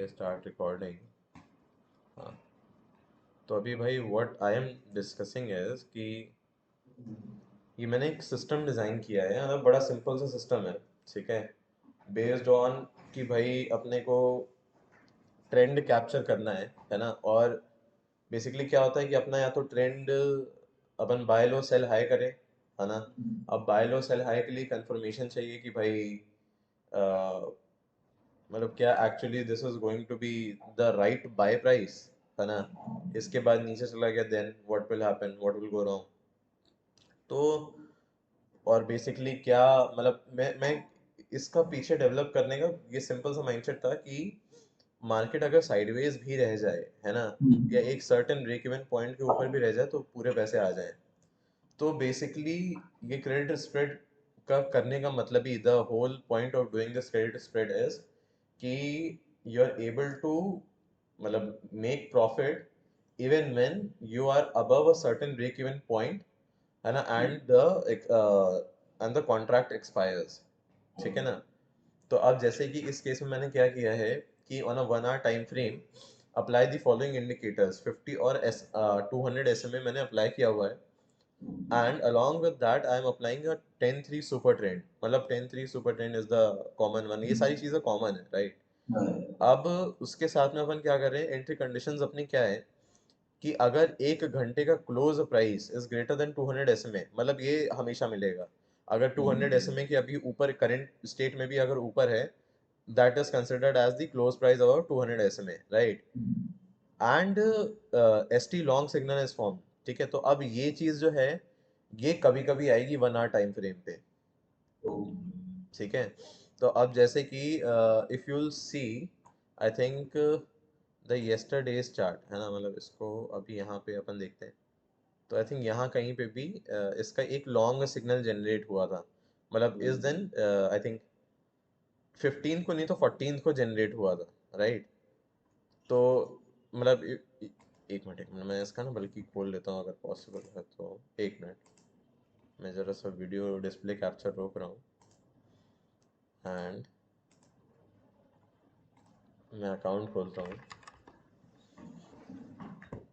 Okay, start recording. हाँ, तो अभी भाई what I am discussing is कि ये मैंने एक सिस्टम डिज़ाइन किया है, मतलब बड़ा सिंपल सा सिस्टम है, ठीक है। बेस्ड ऑन कि भाई अपने को ट्रेंड कैप्चर करना है ना। और बेसिकली क्या होता है कि अपना या तो ट्रेंड अपन बाय लो सेल हाई करें, है ना। अब बाय लो सेल हाई के लिए कंफर्मेशन चाहिए कि भाई मतलब क्या actually this is going to be the right buy price, है ना। इसके बाद नीचे चला गया, then what will happen, what will go wrong. तो और बेसिकली क्या, मतलब मैं इसका पीछे डेवलप करने का ये सिंपल सा माइंडसेट था कि मार्केट अगर साइडवेज भी रह जाए, है ना, या एक सर्टेन ब्रेक इवन पॉइंट के ऊपर भी रह जाए तो पूरे पैसे आ जाएं। तो बेसिकली ये क्रेडिट स्प्रेड का करने का मतलब ही, the whole point of doing this credit spread is कि यू आर एबल टू मतलब make profit even when you are above a certain break even point, है ना, एंड द कॉन्ट्रैक्ट एक्सपायर्स, ठीक है ना। तो अब जैसे कि इस केस में मैंने क्या किया है कि on a 1 hour time frame apply the following indicators 50 और 200 SMA मैंने अप्लाई किया हुआ है। And along with that I am applying a 10-3 super trend, मतलब 10-3 super trend is the common one, ये सारी चीज़ें कॉमन है, राइट। अब उसके साथ में अपन क्या कर रहे हैं, एंट्री कंडीशंस अपनी क्या है कि अगर 1 घंटे का close price is greater than 200 SMA, मतलब ये हमेशा मिलेगा। अगर 200 SMA की अभी ऊपर करंट स्टेट में भी अगर ऊपर है, that is considered as the close price about 200 SMA, right. And ST long signal is form, ठीक है। तो अब ये चीज जो है ये कभी कभी आएगी 1 आवर टाइम फ्रेम पे, ठीक है। तो अब जैसे कि if you'll see, I think the yesterday's chart, है ना, मतलब इसको अभी यहाँ पे अपन देखते हैं। तो आई थिंक यहाँ कहीं पे भी इसका एक लॉन्ग सिग्नल जनरेट हुआ था, मतलब इस दिन आई थिंक 15 को नहीं तो 14 को जनरेट हुआ था, राइट। तो मतलब एक मिनट मैं इसका ना बल्कि खोल लेता हूँ अगर पॉसिबल है तो। एक मिनट, मैं ज़रा सा वीडियो डिस्प्ले कैप्चर रोक रहा हूँ एंड मैं अकाउंट खोलता हूँ,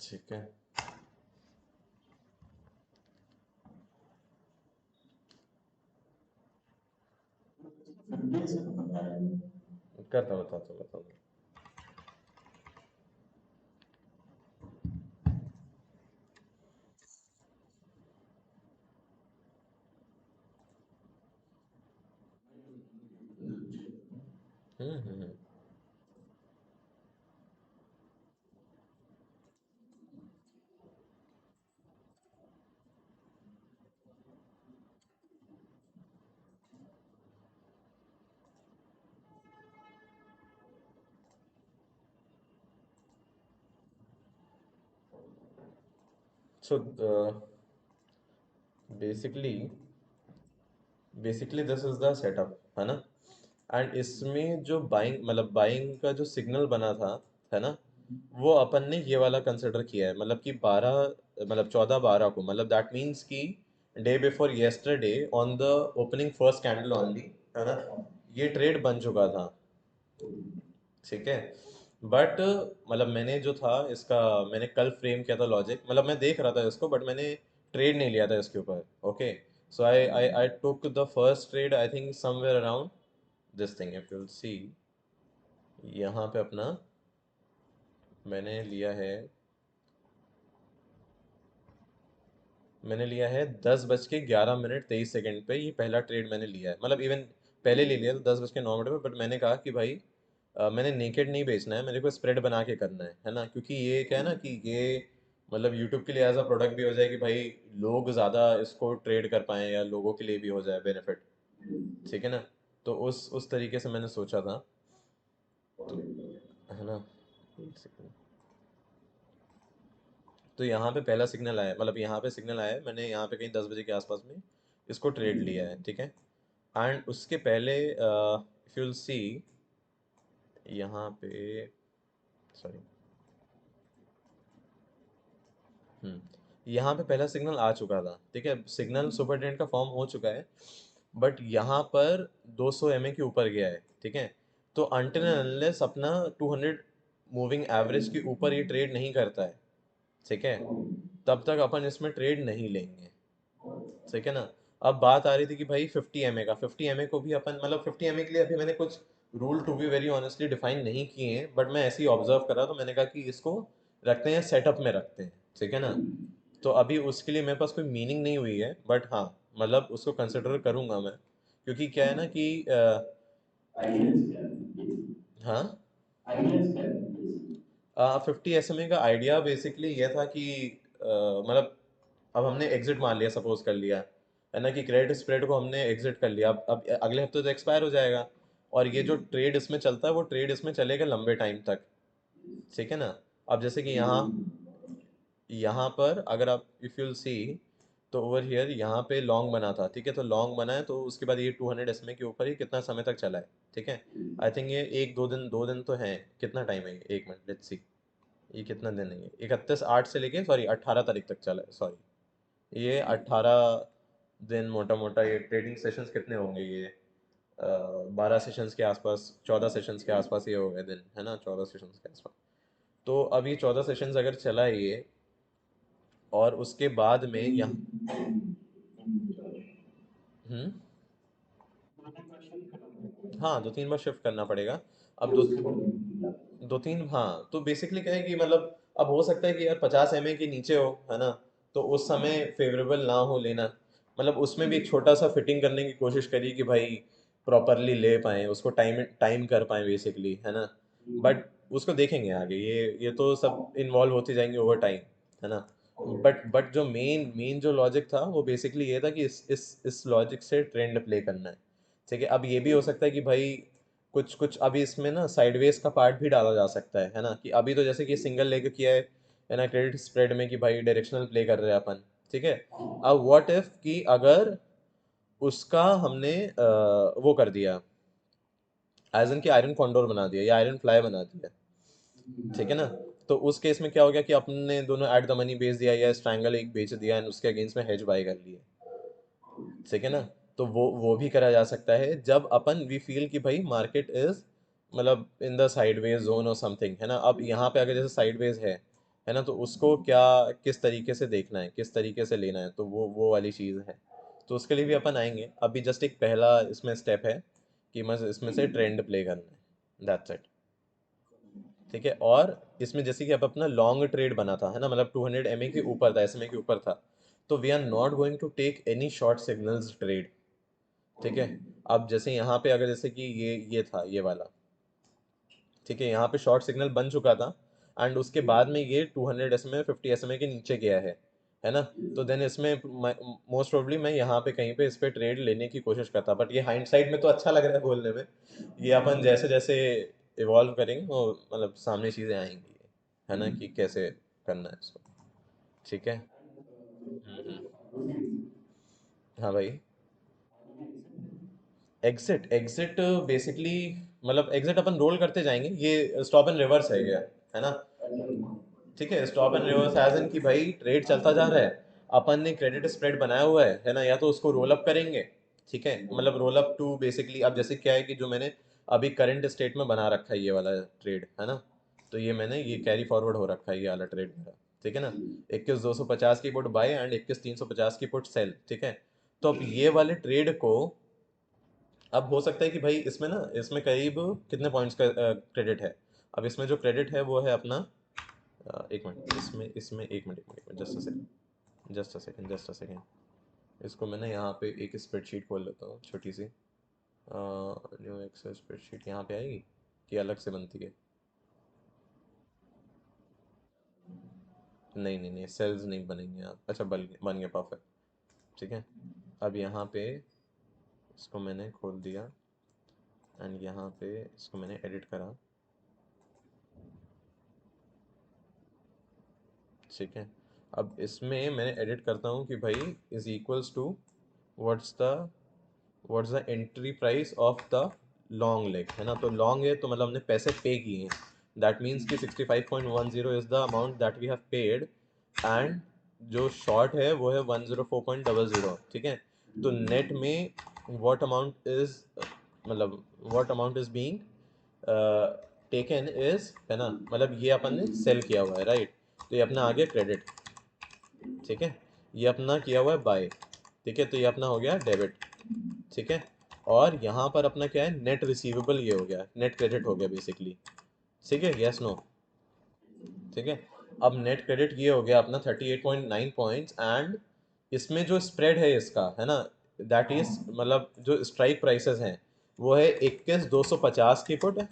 ठीक है। करता हूँ, बताता हूँ। Hmm. So basically basically this is the setup, है ना। एंड इसमें जो बाइंग मतलब बाइंग का जो सिग्नल बना था, है ना, वो अपन ने ये वाला कंसिडर किया है, मतलब कि 12 मतलब 14-12 को, मतलब दैट मीन्स कि day before yesterday on the opening first candle only, है ना, ये ट्रेड बन चुका था, ठीक है। बट मतलब मैंने जो था इसका, मैंने कल फ्रेम किया था लॉजिक, मतलब मैं देख रहा था इसको बट मैंने ट्रेड नहीं लिया था इसके ऊपर, okay. So I took the first trade I think somewhere around this thing, if you will see यहाँ पे अपना मैंने लिया है 10:11:23 पे, ये पहला ट्रेड मैंने लिया है, मतलब इवन पहले ले लिया था 10:09 पे, बट मैंने कहा कि भाई मैंने नेकेड नहीं बेचना है, मेरे को स्प्रेड बना के करना है ना, क्योंकि ये क्या है ना कि ये मतलब यूट्यूब के लिए एज अ प्रोडक्ट भी हो जाए कि भाई लोग ज़्यादा इसको ट्रेड कर पाएँ या लोगों के लिए भी हो जाए बेनिफिट, ठीक है ना। तो उस तरीके से मैंने सोचा था, तो है ना। एक सेकंड। तो यहाँ पे पहला सिग्नल आया, मतलब यहाँ पे सिग्नल आया है, मैंने यहाँ पे कहीं 10 बजे के आसपास में इसको ट्रेड लिया है, ठीक है। एंड उसके पहले इफ यूल सी यहाँ पे, सॉरी, यहाँ पे पहला सिग्नल आ चुका था, ठीक है, सिग्नल सुपर ट्रेंड का फॉर्म हो चुका है। बट यहाँ पर 200 MA के ऊपर गया है, ठीक है। तो अनटिल एंड अनलेस अपना 200 मूविंग एवरेज के ऊपर ये ट्रेड नहीं करता है, ठीक है, तब तक अपन इसमें ट्रेड नहीं लेंगे, ठीक है ना। अब बात आ रही थी कि भाई 50 MA का, 50 MA को भी अपन मतलब 50 MA के लिए अभी मैंने कुछ rule to be very honestly define नहीं किए हैं, बट मैं ऐसे ही ऑब्जर्व कर रहा, तो मैंने कहा कि इसको रखते हैं सेटअप में रखते हैं, ठीक है ना। तो अभी उसके लिए मेरे पास कोई मीनिंग नहीं हुई है, बट हाँ मतलब उसको कंसिडर करूंगा मैं, क्योंकि क्या है ना कि हाँ 50 SMA का आइडिया बेसिकली ये था कि मतलब अब हमने एग्जिट मान लिया, सपोज कर लिया है ना कि क्रेडिट स्प्रेड को हमने एग्जिट कर लिया, अब अगले हफ्ते तो एक्सपायर हो जाएगा, और ये जो ट्रेड इसमें चलता है वो ट्रेड इसमें चलेगा लंबे टाइम तक, ठीक है ना। अब जैसे कि यहाँ यहाँ पर अगर आप इफ यूल सी, तो ओवर हियर यहाँ पे लॉन्ग बना था, ठीक है, तो लॉन्ग बना है, तो उसके बाद ये 200 SMA के ऊपर ही कितना समय तक चला है, ठीक है। आई थिंक ये एक दो दिन तो है, कितना टाइम है ये, एक मिनट लेट्स सी, ये कितना दिन है, ये 31/8 से लेके सॉरी 18 तारीख तक चला है, सॉरी ये 18 दिन मोटा मोटा। ये ट्रेडिंग सेशंस कितने होंगे ये, 12 सेशंस के आसपास, 14 सेशंस के आसपास ये हो गए दिन, है ना, 14 सेशंस के आसपास। तो अब ये 14 सेशंस अगर चला है ये, और उसके बाद में यहाँ हम्म, हाँ 2-3 बार शिफ्ट करना पड़ेगा। अब दो तीन, हाँ तो बेसिकली क्या है कि मतलब अब हो सकता है कि यार 50 MA के नीचे हो, है ना, तो उस समय फेवरेबल ना हो लेना, मतलब उसमें भी एक छोटा सा फिटिंग करने की कोशिश करिए कि भाई प्रॉपरली ले पाए उसको, टाइम टाइम कर पाए बेसिकली, है ना। बट उसको देखेंगे आगे, ये तो सब इन्वॉल्व होते जाएंगे ओवर टाइम, है ना। बट जो मेन जो लॉजिक था वो बेसिकली ये था कि इस लॉजिक से ट्रेंड प्ले करना है, ठीक है। अब ये भी हो सकता है कि भाई कुछ कुछ अभी इसमें ना साइडवेज का पार्ट भी डाला जा सकता है ना, कि अभी तो जैसे कि सिंगल लेके किया है ना क्रेडिट स्प्रेड में, कि भाई डायरेक्शनल प्ले कर रहे हैं अपन, ठीक है। अब व्हाट इफ कि अगर उसका हमने वो कर दिया, एज इन की आयरन कॉन्डोर बना दिया या आयरन फ्लाई बना दिया, ठीक है ना। तो उस केस में क्या हो गया कि अपने दोनों एट द मनी बेच दिया या स्ट्रैंगल एक बेच दिया एंड उसके अगेंस्ट में हेज बाय कर लिए, ठीक है ना। तो वो भी करा जा सकता है जब अपन वी फील कि भाई मार्केट इज मतलब इन द साइडवेज जोन और समथिंग, है ना। अब यहाँ पे अगर जैसे साइडवेज है ना, तो उसको क्या किस तरीके से देखना है, किस तरीके से लेना है, तो वो वाली चीज़ है। तो उसके लिए भी अपन आएंगे, अभी जस्ट एक पहला इसमें स्टेप है कि बस इसमें से ट्रेंड प्ले करना है, दैट्स इट, ठीक है। और इसमें जैसे कि अब अपना लॉन्ग ट्रेड बना था, है ना, मतलब 200 MA के ऊपर था, SMA के ऊपर था, तो we are not going to take any short signals trade, ठीक है। अब जैसे यहाँ पे अगर जैसे कि ये था ये वाला, ठीक है, यहाँ पे शॉर्ट सिग्नल बन चुका था, एंड उसके बाद में ये 200 SMA 50 SMA के नीचे गया है ना। तो देन इसमें मोस्ट प्रोबेबली मैं यहाँ पे कहीं पे इस पे ट्रेड लेने की कोशिश करता, बट ये हाइंडसाइड में तो अच्छा लग रहा है बोलने में, ये अपन जैसे जैसे इवॉल्व करेंगे वो मतलब सामने चीज़ें आएंगी, है ना, कि कैसे करना है इसको, ठीक है। हाँ भाई। एग्जिट एग्जिट बेसिकली मतलब एग्जिट अपन रोल करते जाएंगे, ये स्टॉप एंड रिवर्स है ये, है ना, ठीक है। Stop and reverse as in कि भाई ट्रेड चलता जा रहा है, अपन ने क्रेडिट स्प्रेड बनाया हुआ है ना, या तो उसको रोल अप करेंगे, ठीक है, मतलब रोल अप टू बेसिकली, अब जैसे क्या है कि जो मैंने अभी करंट स्टेट में बना रखा है ये वाला ट्रेड, है ना, तो ये मैंने ये कैरी फॉरवर्ड हो रखा है ये वाला ट्रेड मेरा, ठीक है ना। 21,250 की पुट बाय एंड 21,350 की पुट सेल, ठीक है। तो अब ये वाले ट्रेड को, अब हो सकता है कि भाई इसमें ना, इसमें करीब कितने पॉइंट्स का क्रेडिट है। अब इसमें जो क्रेडिट है वो है अपना एक मिनट, इसमें इसमें एक minute just a second, just a second, इसको मैंने यहाँ पे एक स्प्रेडशीट खोल लेता हूँ छोटी सी, न्यू एक्सेल स्प्रेडशीट यहाँ पे आएगी कि अलग से बनती है। नहीं नहीं नहीं, सेल्स नहीं बनेंगे यहाँ, अच्छा बन गया, परफेक्ट, ठीक है। अब यहाँ पे इसको मैंने खोल दिया, एंड यहाँ पे इसको मैंने एडिट करा, ठीक है। अब इसमें मैंने एडिट करता हूँ कि भाई is equals to what's the what's the entry price of the long leg, है ना, तो लॉन्ग है तो मतलब हमने पैसे पे किए हैं, दैट मीन्स कि 65.10 is the amount that we have paid, and जो शॉर्ट है वो है 104.00, ठीक है। तो नेट में व्हाट अमाउंट इज मतलब what amount is being taken is, है ना, मतलब ये अपन ने सेल किया हुआ है, राइट, तो ये अपना आ गया क्रेडिट, ठीक है, ये अपना किया हुआ है बाय, ठीक है, तो ये अपना हो गया डेबिट, ठीक है, और यहाँ पर अपना क्या है, नेट रिसीवेबल ये हो गया, नेट क्रेडिट हो गया बेसिकली, ठीक है, यस नो, ठीक है। अब नेट क्रेडिट ये हो गया अपना 38.9 पॉइंट्स, एंड इसमें जो स्प्रेड है इसका, है ना, दैट इज मतलब जो स्ट्राइक प्राइसेस हैं वो है 21,250 की पुट है,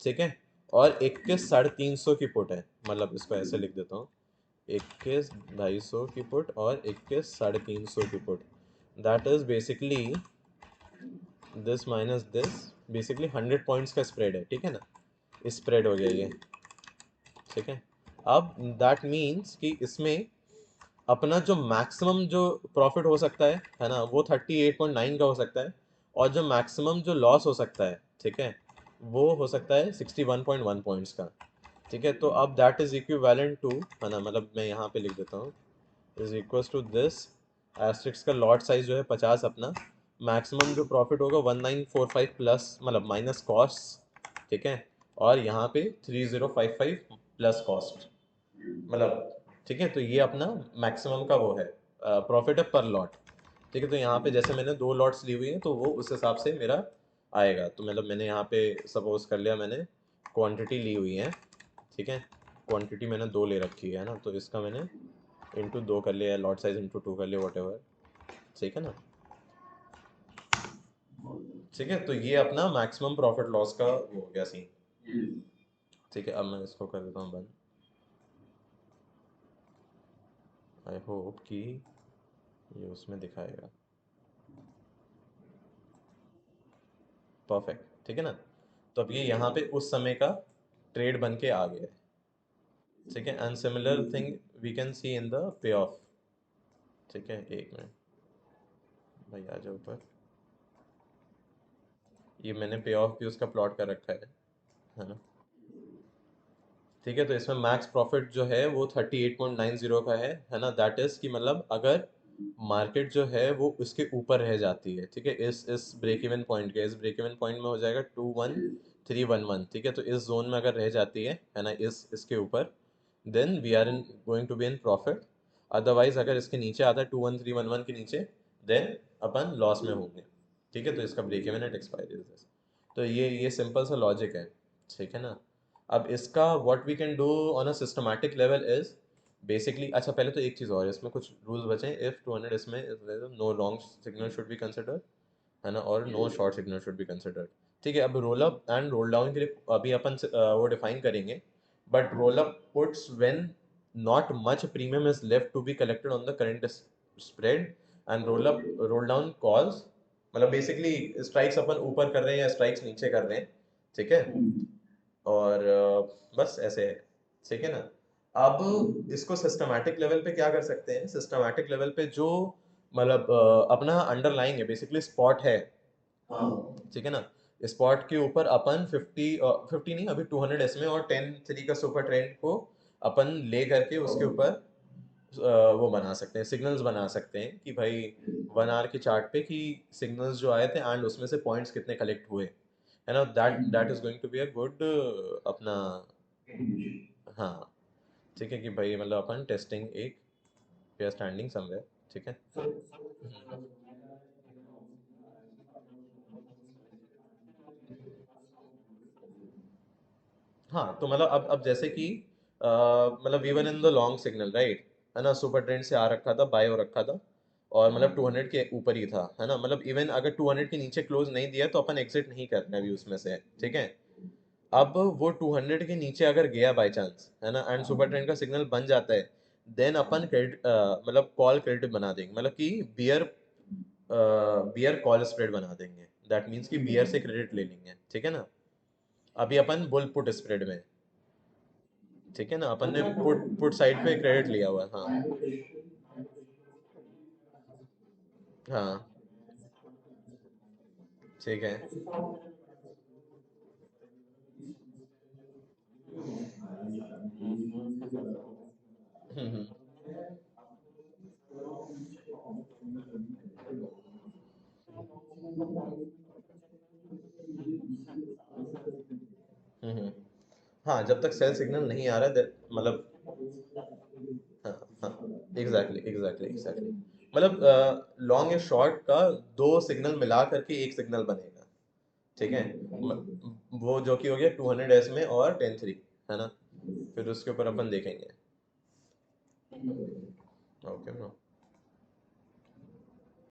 ठीक है, और 21,350 की पुट है, मतलब इसको ऐसे लिख देता हूँ, 21,250 की पुट और 21,350 की put, that is basically this minus this, basically 100 points का स्प्रेड है, ठीक है ना, स्प्रेड हो गया ये, ठीक है। अब दैट मीन्स कि इसमें अपना जो मैक्सिमम जो प्रॉफिट हो सकता है ना, वो 38.9 का हो सकता है, और जो मैक्सिमम जो लॉस हो सकता है, ठीक है, वो हो सकता है 61.1 पॉइंट्स का, ठीक है। तो अब दैट इज इक्विवेलेंट टू, है ना, मतलब मैं यहाँ पे लिख देता हूँ, is equals to this, asterisks का लॉट साइज जो है 50 अपना, मैक्सिमम जो प्रॉफिट होगा 1945 प्लस मतलब माइनस कॉस्ट, ठीक है, और यहाँ पे 3055 प्लस कॉस्ट, मतलब, ठीक है, तो ये अपना मैक्सिमम का वो है, प्रॉफिट है पर लॉट, ठीक है। तो यहाँ पे जैसे मैंने 2 लॉट्स ली हुई हैं तो वो उस हिसाब से मेरा आएगा, तो मतलब मैंने यहाँ पे सपोज कर लिया मैंने क्वांटिटी ली हुई है, ठीक है, क्वांटिटी मैंने 2 ले रखी है ना, तो इसका मैंने इंटू 2 कर लिया, लॉट साइज इंटू 2 कर लिया, वट एवर, ठीक है ना, ठीक है, तो ये अपना मैक्सिमम प्रॉफिट लॉस का वो हो गया सीन, ठीक है। अब मैं इसको कर देता हूँ बंद, आई होप कि ये उसमें दिखाएगा, परफेक्ट, ठीक है ना। तो अब ये यहाँ पे उस समय का ट्रेड बन के आ गया है, ठीक है, and similar thing we can see in the payoff, ठीक है, एक मिनट भाई आ जाओ ऊपर, ये मैंने पे ऑफ भी उसका प्लॉट कर रखा है ना, ठीक है, तो इसमें मैक्स प्रॉफिट जो है वो 38.90 का है ना, दैट इज कि मतलब अगर मार्केट जो है वो इसके ऊपर रह जाती है, ठीक है, इस ब्रेक इवन पॉइंट के, इस ब्रेक इवन पॉइंट में हो जाएगा 21311, ठीक है, तो इस जोन में अगर रह जाती है ना, इसके ऊपर, then we are in going to be in profit, otherwise अगर इसके नीचे आता है 21311 के नीचे, देन अपन लॉस में होंगे, ठीक है, तो इसका ब्रेक इवन एट एक्सपायरी, तो ये सिंपल सा लॉजिक है, ठीक है ना। अब इसका what we can do on a systematic level is basically, अच्छा पहले तो एक चीज़ और है, इसमें कुछ रूल्स बचे हैं, इफ 200 इसमें no long signal should be considered, है ना, और no short signal should be considered, ठीक है। अब roll up and roll down के लिए अभी अपन वो डिफाइन करेंगे, but roll up puts when not much premium is left to be collected on the current spread, and roll down calls, मतलब बेसिकली स्ट्राइक्स अपन ऊपर कर रहे हैं या स्ट्राइक्स नीचे कर रहे हैं, ठीक है, और बस ऐसे है, ठीक है ना। अब इसको सिस्टमैटिक लेवल पे क्या कर सकते हैं, सिस्टमैटिक लेवल पे जो मतलब अपना अंडरलाइंग है बेसिकली स्पॉट है, ठीक है ना, स्पॉट के ऊपर अपन 50 नहीं, अभी 200 एसमे और 10 3 का सुपर ट्रेंड को अपन ले करके उसके ऊपर वो बना सकते हैं, सिग्नल्स बना सकते हैं कि भाई 1 आवर के चार्ट पे कि सिग्नल्स जो आए थे एंड उसमें से पॉइंट्स कितने कलेक्ट हुए, है ना, that that is going to be a good अपना, हाँ, ठीक है, कि भाई मतलब अपन टेस्टिंग एक, वी आर स्टैंडिंग समवेयर, ठीक है। हाँ, तो मतलब अब जैसे कि मतलब even in the long signal, right, है ना, सुपर ट्रेंड से आ रखा था, बाय हो रखा था, और मतलब 200 के ऊपर ही था, है ना, मतलब इवन अगर 200 के नीचे क्लोज नहीं दिया तो अपन एग्जिट नहीं करना अभी उसमें से, ठीक है। अब वो 200 के नीचे अगर गया बाय चांस, है ना, एंड सुपर ट्रेंड का सिग्नल बन जाता है, देन अपन क्रेडिट मतलब कॉल क्रेडिट बना देंगे, मतलब कि बियर कॉल स्प्रेड बना देंगे, दैट मीन्स कि बियर से क्रेडिट ले लेंगे, ठीक है ना। अभी अपन बुल पुट स्प्रेड में, ठीक है ना, अपन ने पुट साइड पे क्रेडिट लिया हुआ है, हाँ, हाँ, ठीक है, हम्म, हाँ जब तक सेल सिग्नल नहीं आ रहा है मतलब हाँ हाँ एग्जैक्टली एग्जैक्टली एग्जैक्टली मतलब लॉन्ग या शॉर्ट का दो सिग्नल मिला करके एक सिग्नल बनेगा, ठीक है। वो जो कि हो गया 200s में और 10-3, है ना। फिर उसके ऊपर अपन देखेंगे। ओके।